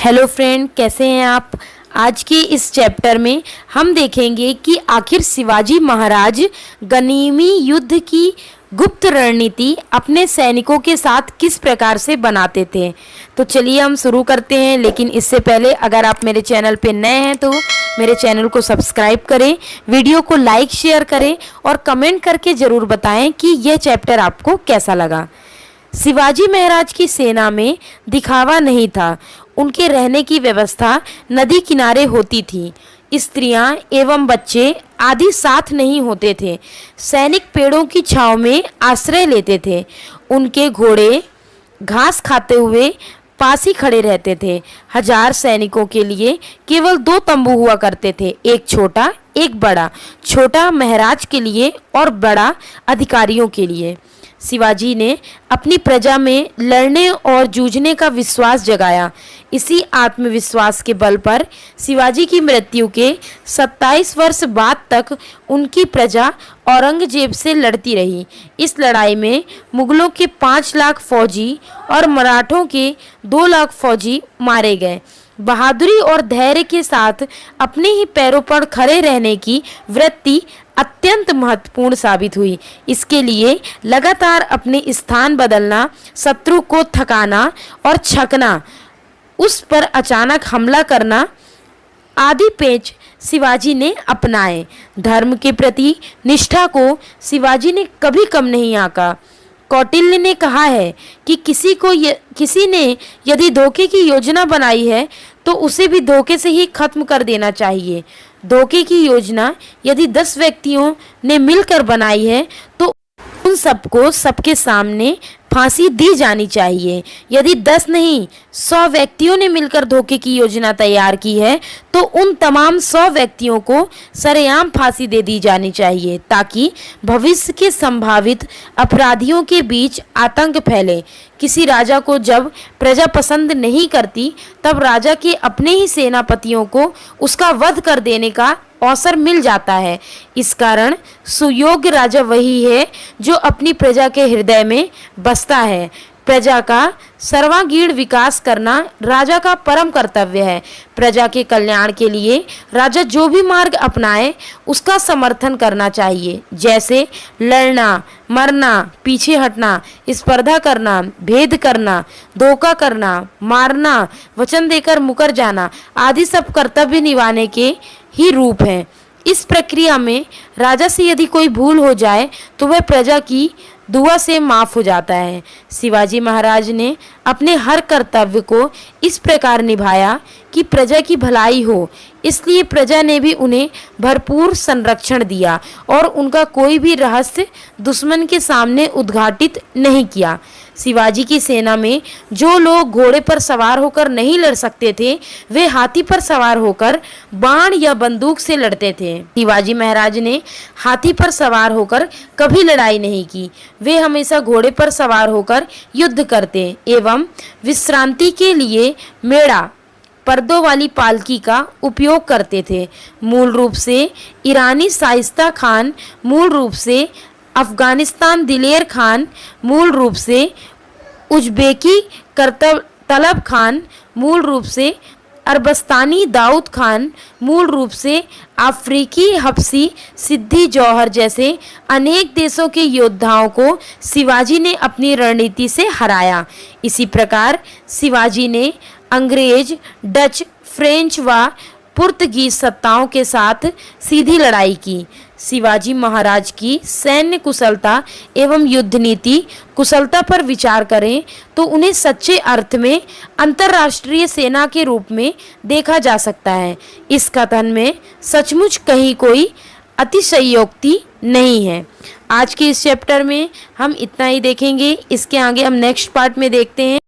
Hello friend, कैसे हैं आप। आज के इस चैप्टर में हम देखेंगे कि आखिर शिवाजी महाराज गनिमी युद्ध की गुप्त रणनीति अपने सैनिकों के साथ किस प्रकार से बनाते थे। तो चलिए हम शुरू करते हैं। लेकिन इससे पहले अगर आप मेरे चैनल पे नए हैं तो मेरे चैनल को सब्सक्राइब करें, वीडियो को लाइक शेयर करें और कमेंट करके ज़रूर बताएं कि यह चैप्टर आपको कैसा लगा। शिवाजी महाराज की सेना में दिखावा नहीं था। उनके रहने की व्यवस्था नदी किनारे होती थी। स्त्रियां एवं बच्चे आदि साथ नहीं होते थे। सैनिक पेड़ों की छांव में आश्रय लेते थे। उनके घोड़े घास खाते हुए पास ही खड़े रहते थे। 1000 सैनिकों के लिए केवल 2 तंबू हुआ करते थे, एक छोटा एक बड़ा। छोटा महाराज के लिए और बड़ा अधिकारियों के लिए। शिवाजी ने अपनी प्रजा में लड़ने और जूझने का विश्वास जगाया। इसी आत्मविश्वास के बल पर शिवाजी की मृत्यु के 27 वर्ष बाद तक उनकी प्रजा औरंगजेब से लड़ती रही। इस लड़ाई में मुगलों के 5 लाख फौजी और मराठों के 2 लाख फौजी मारे गए। बहादुरी और धैर्य के साथ अपने ही पैरों पर खड़े रहने की वृत्ति अत्यंत महत्वपूर्ण साबित हुई। इसके लिए लगातार अपने स्थान बदलना, शत्रु को थकाना और छकना, उस पर अचानक हमला करना आदि पेच शिवाजी ने अपनाए। धर्म के प्रति निष्ठा को शिवाजी ने कभी कम नहीं आंका। कौटिल्य ने कहा है कि किसी ने यदि धोखे की योजना बनाई है तो उसे भी धोखे से ही खत्म कर देना चाहिए। धोखे की योजना यदि 10 व्यक्तियों ने मिलकर बनाई है तो उन सबको सबके सामने फांसी दी जानी चाहिए। यदि 10 नहीं 100 व्यक्तियों ने मिलकर धोखे की योजना तैयार की है तो उन तमाम 100 व्यक्तियों को सरेआम फांसी दे दी जानी चाहिए, ताकि भविष्य के संभावित अपराधियों के बीच आतंक फैले। किसी राजा को जब प्रजा पसंद नहीं करती तब राजा के अपने ही सेनापतियों को उसका वध कर देने का अवसर मिल जाता है। इस कारण सुयोग्य राजा वही है जो अपनी प्रजा के हृदय में बसता है। प्रजा का सर्वांगीण विकास करना राजा का परम कर्तव्य है। प्रजा के कल्याण के लिए राजा जो भी मार्ग अपनाए उसका समर्थन करना चाहिए, जैसे लड़ना, मरना, पीछे हटना, स्पर्धा करना, भेद करना, धोखा करना, मारना, वचन देकर मुकर जाना आदि सब कर्तव्य निभाने के ही रूप हैं। इस प्रक्रिया में राजा से यदि कोई भूल हो जाए तो वह प्रजा की दुआ से माफ़ हो जाता है। शिवाजी महाराज ने अपने हर कर्तव्य को इस प्रकार निभाया कि प्रजा की भलाई हो, इसलिए प्रजा ने भी उन्हें भरपूर संरक्षण दिया और उनका कोई भी रहस्य दुश्मन के सामने उद्घाटित नहीं किया। शिवाजी की सेना में जो लोग घोड़े पर सवार होकर नहीं लड़ सकते थे वे हाथी पर सवार होकर बाण या बंदूक से लड़ते थे। शिवाजी महाराज ने हाथी पर सवार होकर कभी लड़ाई नहीं की। वे हमेशा घोड़े पर सवार होकर युद्ध करते एवं विश्रांति के लिए मेड़ा, पर्दों वाली पालकी का उपयोग करते थे। मूल रूप से ईरानी शाइस्ता खान, मूल रूप से अफगानिस्तान दिलेर खान, मूल रूप से उज्बेकी तलब खान, मूल रूप से अरबस्तानी दाऊद खान, मूल रूप से अफ्रीकी हबसी सिद्दी जौहर जैसे अनेक देशों के योद्धाओं को शिवाजी ने अपनी रणनीति से हराया। इसी प्रकार शिवाजी ने अंग्रेज, डच, फ्रेंच व पुर्तगीज सत्ताओं के साथ सीधी लड़ाई की। शिवाजी महाराज की सैन्य कुशलता एवं युद्ध नीति कुशलता पर विचार करें तो उन्हें सच्चे अर्थ में अंतर्राष्ट्रीय सेना के रूप में देखा जा सकता है। इस कथन में सचमुच कहीं कोई अतिशयोक्ति नहीं है। आज के इस चैप्टर में हम इतना ही देखेंगे। इसके आगे हम नेक्स्ट पार्ट में देखते हैं।